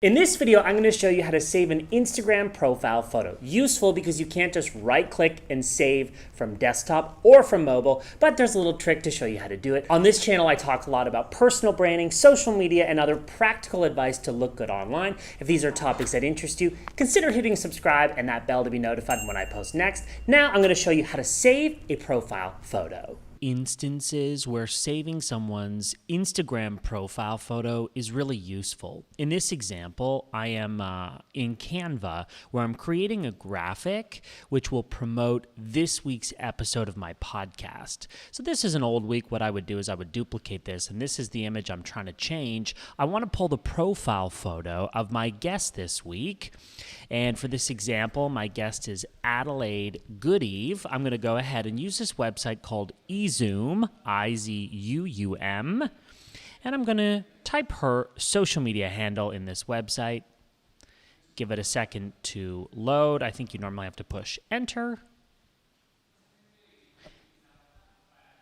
In this video, I'm going to show you how to save an Instagram profile photo. Useful because you can't just right-click and save from desktop or from mobile, but there's a little trick to show you how to do it. On this channel, I talk a lot about personal branding, social media, and other practical advice to look good online. If these are topics that interest you, consider hitting subscribe and that bell to be notified when I post next. Now, I'm going to show you how to save a profile photo. Instances where saving someone's Instagram profile photo is really useful. In this example, I am in Canva where I'm creating a graphic which will promote this week's episode of my podcast. So this is an old week. What I would do is I would duplicate this, and this is the image I'm trying to change. I want to pull the profile photo of my guest this week. And for this example, my guest is Adelaide Goodeve. I'm going to go ahead and use this website called iZoom, I-Z-U-U-M, and I'm going to type her social media handle in this website. Give it a second to load. I think you normally have to push enter.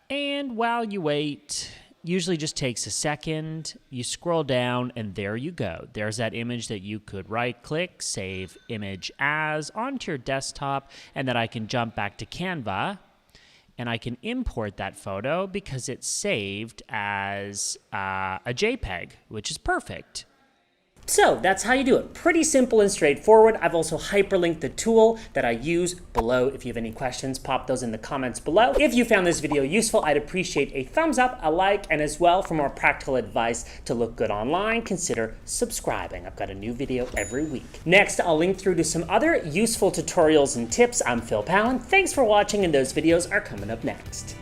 And while you wait, usually just takes a second, you scroll down, and there you go. There's that image that you could right-click, save image as onto your desktop, and then I can jump back to Canva, and I can import that photo because it's saved as a JPEG, which is perfect. So that's how you do it. Pretty simple and straightforward. I've also hyperlinked the tool that I use below. If you have any questions, pop those in the comments below. If you found this video useful, I'd appreciate a thumbs up, a like, and as well, for more practical advice to look good online, consider subscribing. I've got a new video every week. Next, I'll link through to some other useful tutorials and tips. I'm Pallen. Thanks for watching, and those videos are coming up next.